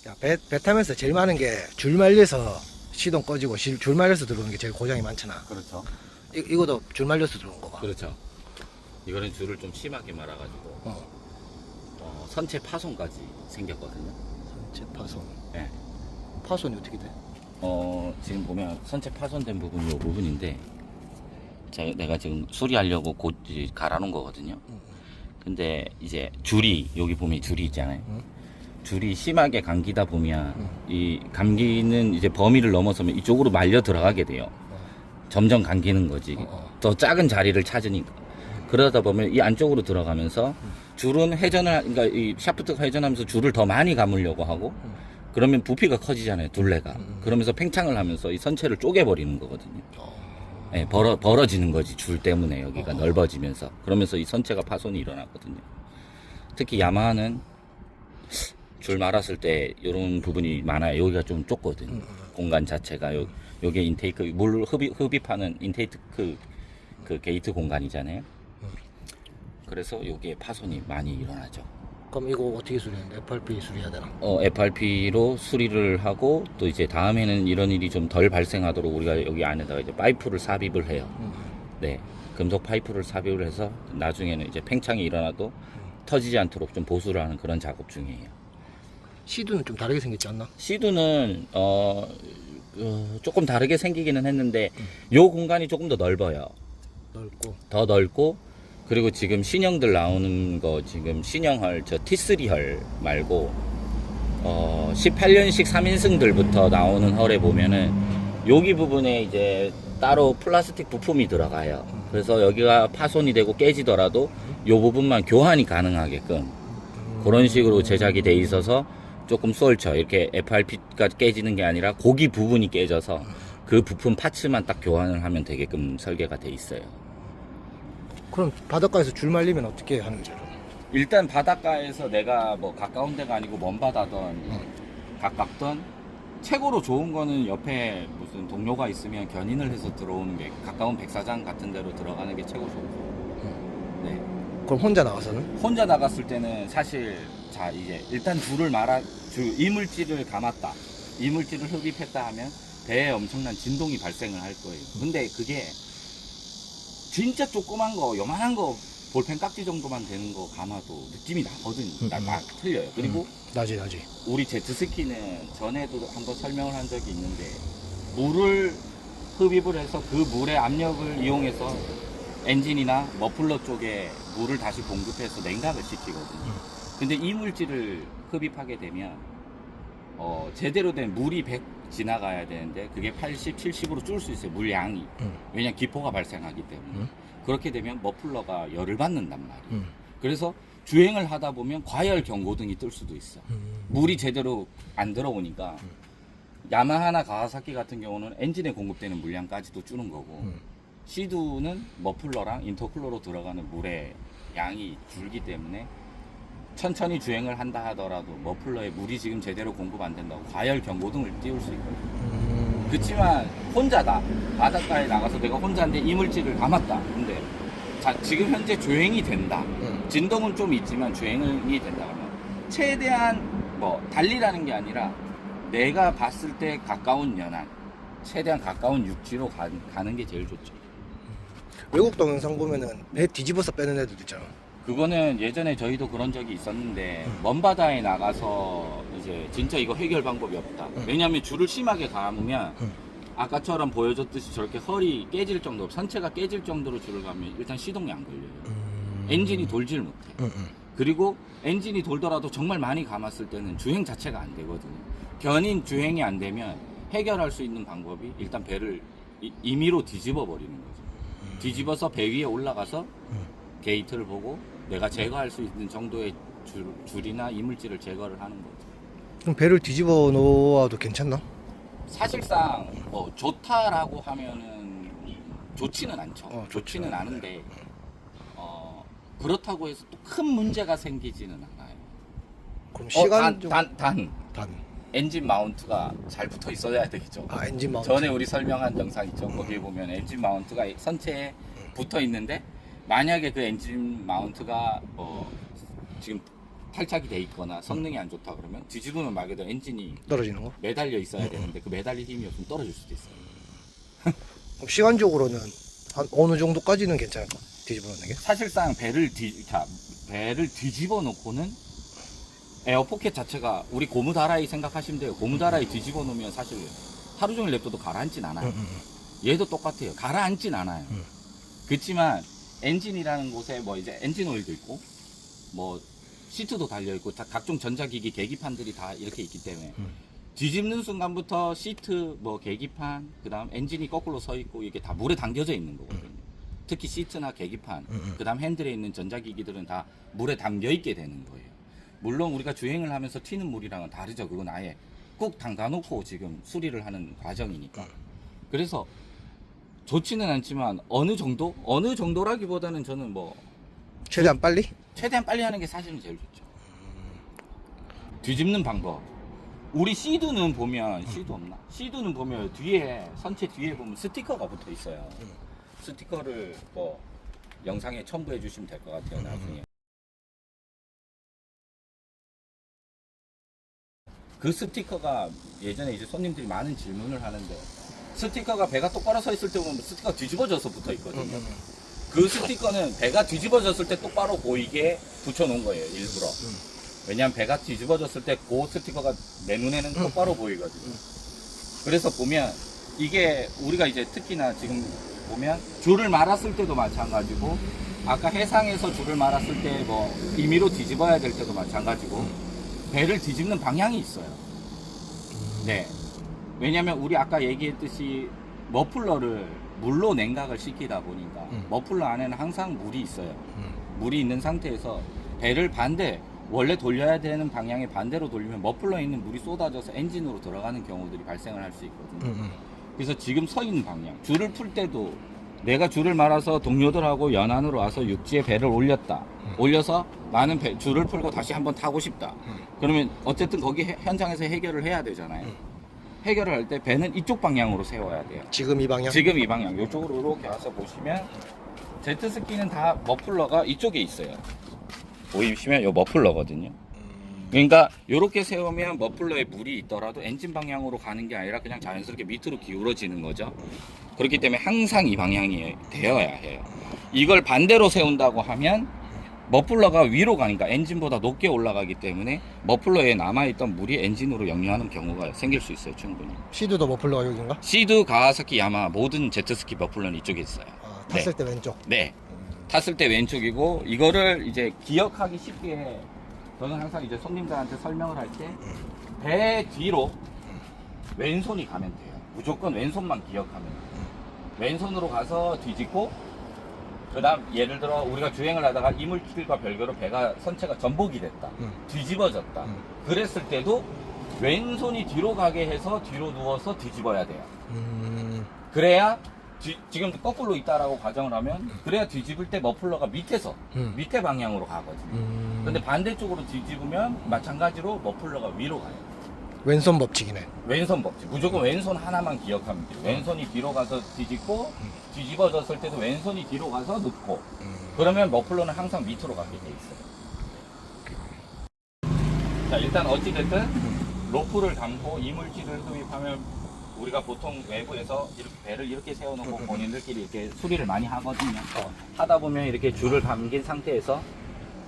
야, 배 타면서 제일 많은 게 줄 말려서 시동 꺼지고 줄 말려서 들어오는 게 제일 고장이 많잖아. 그렇죠. 이것도 줄 말려서 들어온 거가. 그렇죠. 이거는 줄을 좀 심하게 말아가지고 선체 파손까지 생겼거든요. 선체 파손. 네. 파손이 어떻게 돼? 지금 보면 선체 파손된 부분이 이 부분인데 내가 지금 수리하려고 곧 이제 갈아놓은 거거든요. 근데 이제 줄이 여기 보면 줄이 있잖아요. 줄이 심하게 감기다 보면 이 감기는 이제 범위를 넘어서면 이쪽으로 말려 들어가게 돼요. 점점 감기는 거지. 더 작은 자리를 찾으니까. 그러다 보면 이 안쪽으로 들어가면서 줄은 회전을, 그러니까 이 샤프트가 회전하면서 줄을 더 많이 감으려고 하고 그러면 부피가 커지잖아요, 둘레가. 그러면서 팽창을 하면서 이 선체를 쪼개버리는 거거든요. 네, 벌어지는 거지, 줄 때문에 여기가 넓어지면서. 그러면서 이 선체가 파손이 일어났거든요. 특히 야마하는 줄 말았을 때 이런 부분이 많아요. 여기가 좀 좁거든요. 공간 자체가. 요게 인테이크, 물 흡입하는 인테이크 그 게이트 공간이잖아요. 그래서 여기에 파손이 많이 일어나죠. 그럼 이거 어떻게 수리하는데? FRP 수리해야 되나? FRP로 수리를 하고 또 이제 다음에는 이런 일이 좀 덜 발생하도록 우리가 여기 안에다가 이제 파이프를 삽입을 해요. 네. 금속 파이프를 삽입을 해서 나중에는 이제 팽창이 일어나도 터지지 않도록 좀 보수를 하는 그런 작업 중이에요. 시드는 좀 다르게 생겼지 않나? 시드는 조금 다르게 생기기는 했는데 요 공간이 조금 더 넓어요. 넓고. 더 넓고 그리고 지금 신형들 나오는 거 지금 신형헐 저 T3헐 말고 18년식 3인승들부터 나오는 헐에 보면은 여기 부분에 이제 따로 플라스틱 부품이 들어가요. 그래서 여기가 파손이 되고 깨지더라도 요 부분만 교환이 가능하게끔 그런 식으로 제작이 돼 있어서 조금 쏠쳐 이렇게 FRP가 깨지는 게 아니라 고기 부분이 깨져서 그 부품 파츠만 딱 교환을 하면 되게끔 설계가 돼 있어요. 그럼 바닷가에서 줄 말리면 어떻게 하는 거죠? 일단 바닷가에서 내가 뭐 가까운 데가 아니고 먼 바다든 가깝든 최고로 좋은 거는 옆에 무슨 동료가 있으면 견인을 해서 들어오는 게 가까운 백사장 같은 데로 들어가는 게 최고 좋고. 네. 그럼 혼자 나가서는? 혼자 나갔을 때는 사실 자 이제 일단 줄을 이물질을 감았다, 이물질을 흡입했다 하면 배에 엄청난 진동이 발생을 할 거예요. 근데 그게 진짜 조그만 거, 요만한 거 볼펜 깍지 정도만 되는 거 감아도 느낌이 나거든요. 막 틀려요. 그리고 나지. 우리 제트스키는 전에도 한번 설명을 한 적이 있는데 물을 흡입을 해서 그 물의 압력을 이용해서 엔진이나 머플러 쪽에 물을 다시 공급해서 냉각을 시키거든요. 근데 이 물질을 흡입하게 되면 제대로 된 물이 100 지나가야 되는데 그게 80, 70으로 줄 수 있어요. 물량이. 왜냐면 기포가 발생하기 때문에. 그렇게 되면 머플러가 열을 받는단 말이에요. 그래서 주행을 하다 보면 과열 경고등이 뜰 수도 있어. 물이 제대로 안 들어오니까 야마하나 가와사키 같은 경우는 엔진에 공급되는 물량까지도 줄은 거고 시두는 머플러랑 인터쿨러로 들어가는 물의 양이 줄기 때문에 천천히 주행을 한다 하더라도 머플러에 물이 지금 제대로 공급 안 된다고 과열 경고등을 띄울 수 있거든요. 그렇지만 혼자다. 바닷가에 나가서 내가 혼자인데 이물질을 감았다. 근데 자 지금 현재 주행이 된다. 진동은 좀 있지만 주행이 된다 그러면 최대한 뭐 달리라는 게 아니라 내가 봤을 때 가까운 연안, 최대한 가까운 육지로 가는 게 제일 좋죠. 외국 동영상 보면은 배 뒤집어서 빼는 애들도 있잖아. 그거는 예전에 저희도 그런 적이 있었는데 먼 바다에 나가서 이제 진짜 이거 해결 방법이 없다. 왜냐하면 줄을 심하게 감으면 아까처럼 보여줬듯이 저렇게 헐이 깨질 정도로 선체가 깨질 정도로 줄을 감으면 일단 시동이 안 걸려요. 엔진이 돌질 못해. 그리고 엔진이 돌더라도 정말 많이 감았을 때는 주행 자체가 안 되거든요. 견인 주행이 안 되면 해결할 수 있는 방법이 일단 배를 임의로 뒤집어 버리는 거죠. 뒤집어서 배 위에 올라가서 게이트를 보고 내가 제거할 수 있는 정도의 줄이나 이물질을 제거를 하는 거죠. 그럼 배를 뒤집어 놓아도 괜찮나? 사실상 뭐 좋다라고 하면은 좋지는 않죠. 좋지는 않은데 그렇다고 해서 또 큰 문제가 생기지는 않아요. 그럼 시간 단 단. 엔진 마운트가 잘 붙어 있어야 되겠죠. 아, 엔진 마운트. 전에 우리 설명한 영상 있죠. 거기에 보면 엔진 마운트가 선체에 붙어 있는데 만약에 그 엔진 마운트가 지금 탈착이 돼 있거나 성능이 안 좋다 그러면 뒤집으면 말 그대로 엔진이 떨어지는 거. 매달려 있어야 되는데 그 매달릴 힘이 없으면 떨어질 수도 있어요. 그럼 시간적으로는 한 어느 정도까지는 괜찮을까? 뒤집어 놓는 게? 사실상 배를 뒤집어 놓고는 에어포켓 자체가 우리 고무다라이 생각하시면 돼요. 고무다라이 뒤집어 놓으면 사실 하루 종일 냅둬도 가라앉진 않아요. 얘도 똑같아요. 가라앉진 않아요. 그렇지만 엔진이라는 곳에 뭐 이제 엔진 오일도 있고 뭐 시트도 달려 있고 각종 전자기기 계기판들이 다 이렇게 있기 때문에 뒤집는 순간부터 시트 뭐 계기판 그다음 엔진이 거꾸로 서 있고 이게 다 물에 담겨져 있는 거거든요. 특히 시트나 계기판 그다음 핸들에 있는 전자기기들은 다 물에 담겨 있게 되는 거예요. 물론 우리가 주행을 하면서 튀는 물이랑은 다르죠. 그건 아예 꾹 담가 놓고 지금 수리를 하는 과정이니까. 그래서 좋지는 않지만 어느 정도라기보다는 저는 뭐 최대한 빨리? 최대한 빨리 하는 게 사실은 제일 좋죠. 뒤집는 방법. 우리 시드는 보면 시드 없나? 시드는 보면 뒤에 선체 뒤에 보면 스티커가 붙어 있어요. 스티커를 뭐 영상에 첨부해 주시면 될 것 같아요. 나중에. 그 스티커가 예전에 이제 손님들이 많은 질문을 하는데 스티커가 배가 똑바로 서 있을 때 보면 스티커가 뒤집어져서 붙어 있거든요. 그 스티커는 배가 뒤집어졌을 때 똑바로 보이게 붙여놓은 거예요, 일부러. 왜냐면 배가 뒤집어졌을 때 그 스티커가 내 눈에는 똑바로 보이거든요. 그래서 보면 이게 우리가 이제 특히나 지금 보면 줄을 말았을 때도 마찬가지고 아까 해상에서 줄을 말았을 때 뭐 임의로 뒤집어야 될 때도 마찬가지고 배를 뒤집는 방향이 있어요. 네. 왜냐면 우리 아까 얘기했듯이 머플러를 물로 냉각을 시키다 보니까 머플러 안에는 항상 물이 있어요. 물이 있는 상태에서 배를 원래 돌려야 되는 방향의 반대로 돌리면 머플러에 있는 물이 쏟아져서 엔진으로 들어가는 경우들이 발생을 할 수 있거든요. 그래서 지금 서 있는 방향, 줄을 풀 때도 내가 줄을 말아서 동료들하고 연안으로 와서 육지에 배를 올렸다. 올려서 나는 줄을 풀고 다시 한번 타고 싶다. 그러면 어쨌든 거기 현장에서 해결을 해야 되잖아요. 해결을 할 때 배는 이쪽 방향으로 세워야 돼요. 지금 이 방향? 지금 이 방향, 이쪽으로 이렇게 와서 보시면 제트스키는 다 머플러가 이쪽에 있어요. 보이시면 이 머플러거든요. 그러니까 이렇게 세우면 머플러에 물이 있더라도 엔진 방향으로 가는 게 아니라 그냥 자연스럽게 밑으로 기울어지는 거죠. 그렇기 때문에 항상 이 방향이 되어야 해요. 이걸 반대로 세운다고 하면 머플러가 위로 가니까 엔진보다 높게 올라가기 때문에 머플러에 남아있던 물이 엔진으로 역류하는 경우가 생길 수 있어요. 충분히. 시드도 머플러가 여긴가? 시드, 가와사키, 야마 모든 제트스키 머플러는 이쪽에 있어요. 아, 탔을 때 왼쪽. 네. 탔을 때 왼쪽이고 이거를 이제 기억하기 쉽게 저는 항상 이제 손님들한테 설명을 할 때 배 뒤로 왼손이 가면 돼요. 무조건 왼손만 기억하면 돼요. 왼손으로 가서 뒤집고 그 다음 예를 들어 우리가 주행을 하다가 이물질과 별개로 배가 선체가 전복이 됐다. 뒤집어졌다. 그랬을 때도 왼손이 뒤로 가게 해서 뒤로 누워서 뒤집어야 돼요. 그래야 지금 거꾸로 있다라고 가정을 하면 그래야 뒤집을 때 머플러가 밑에 방향으로 가거든요. 근데 반대쪽으로 뒤집으면 마찬가지로 머플러가 위로 가요. 왼손 법칙이네. 왼손 법칙. 무조건 왼손 하나만 기억하면 돼요. 왼손이 뒤로 가서 뒤집고 뒤집어졌을 때도 왼손이 뒤로 가서 넣고 그러면 머플러는 항상 밑으로 가게 돼 있어요. 자, 일단 어찌됐든 로프를 담고 이물질을 흡입하면 우리가 보통 외부에서 이렇게 배를 이렇게 세워놓고 본인들끼리 이렇게 수리를 많이 하거든요. 하다 보면 이렇게 줄을 감긴 상태에서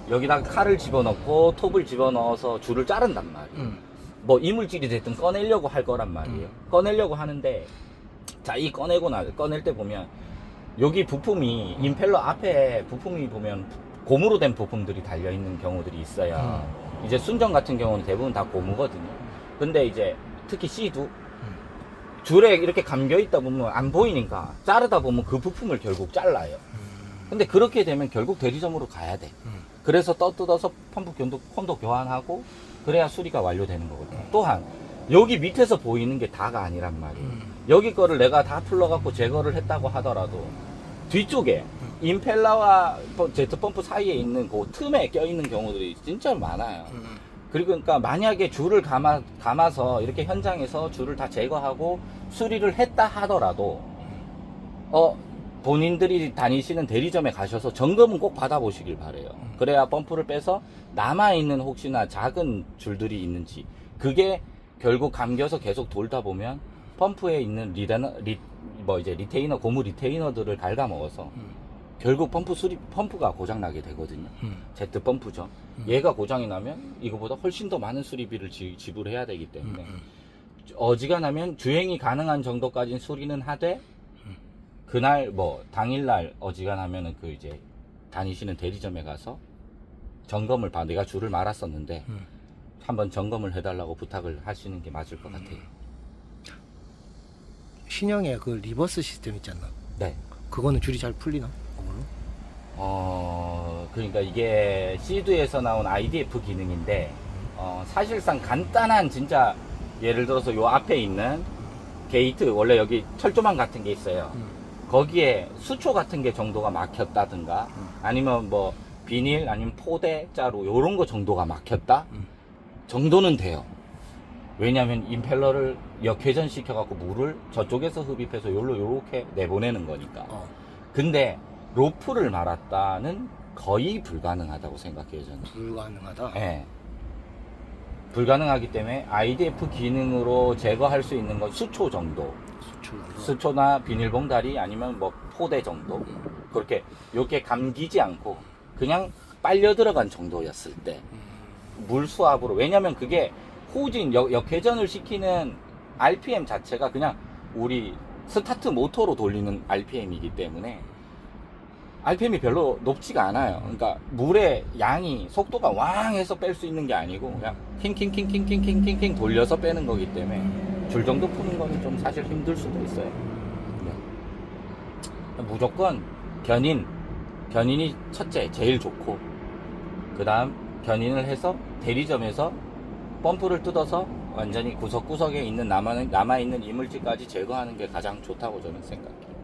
여기다가 칼을 집어넣고 톱을 집어넣어서 줄을 자른단 말이에요. 뭐 이물질이 됐든 꺼내려고 할 거란 말이에요. 꺼내려고 하는데 자, 이 꺼낼 때 보면 여기 부품이 임펠러 앞에 부품이 보면 고무로 된 부품들이 달려 있는 경우들이 있어요. 이제 순정 같은 경우는 대부분 다 고무거든요. 근데 이제 특히 시드 줄에 이렇게 감겨 있다 보면 안 보이니까 자르다 보면 그 부품을 결국 잘라요. 근데 그렇게 되면 결국 대리점으로 가야 돼. 그래서 뜯어서 펌프 교환하고 그래야 수리가 완료되는 거거든요. 또한 여기 밑에서 보이는 게 다가 아니란 말이에요. 여기 거를 내가 다 풀러갖고 제거를 했다고 하더라도 뒤쪽에 임펠러와 제트펌프 사이에 있는 그 틈에 껴있는 경우들이 진짜 많아요. 그러니까 만약에 줄을 감아서 이렇게 현장에서 줄을 다 제거하고 수리를 했다 하더라도 본인들이 다니시는 대리점에 가셔서 점검은 꼭 받아보시길 바래요. 그래야 펌프를 빼서 남아있는 혹시나 작은 줄들이 있는지, 그게 결국 감겨서 계속 돌다 보면 펌프에 있는 리테이너, 고무 리테이너들을 갉아먹어서 결국 펌프가 고장나게 되거든요. 제트 펌프죠. 얘가 고장이 나면 이거보다 훨씬 더 많은 수리비를 지불해야 되기 때문에 어지간하면 주행이 가능한 정도까지는 수리는 하되, 그날 당일날 어지간하면은 그 이제 다니시는 대리점에 가서 점검을 내가 줄을 말았었는데 한번 점검을 해달라고 부탁을 하시는 게 맞을 것 같아요. 신형의 그 리버스 시스템 있잖아. 네. 그거는 줄이 잘 풀리나? 그걸로? 그러니까 이게 시드에서 나온 IDF 기능인데, 사실상 간단한, 진짜 예를 들어서 요 앞에 있는 게이트, 원래 여기 철조망 같은 게 있어요. 거기에 수초 같은 게 정도가 막혔다든가, 아니면 뭐 비닐 아니면 포대 자루 요런 거 정도가 막혔다 정도는 돼요. 왜냐하면 임펠러를 역회전 시켜갖고 물을 저쪽에서 흡입해서 요렇게 내보내는 거니까. 근데 로프를 말았다는 거의 불가능하다고 생각해요, 저는. 불가능하다? 네. 불가능하기 때문에 IDF 기능으로 제거할 수 있는 건 수초 정도. 수초나 비닐봉다리 아니면 뭐 포대 정도. 그렇게 요렇게 감기지 않고 그냥 빨려 들어간 정도였을 때 물 수압으로, 왜냐면 그게 후진 역회전을 시키는 RPM 자체가 그냥 우리 스타트 모터로 돌리는 RPM이기 때문에 RPM이 별로 높지가 않아요. 그러니까 물의 양이 속도가 왕 해서 뺄 수 있는 게 아니고 그냥 킹킹킹킹킹킹킹 돌려서 빼는 거기 때문에 줄 정도 푸는 거는 좀 사실 힘들 수도 있어요. 네. 무조건 견인이 첫째 제일 좋고, 그 다음 견인을 해서 대리점에서 펌프를 뜯어서 완전히 구석구석에 있는 남아있는 이물질까지 제거하는 게 가장 좋다고 저는 생각해요.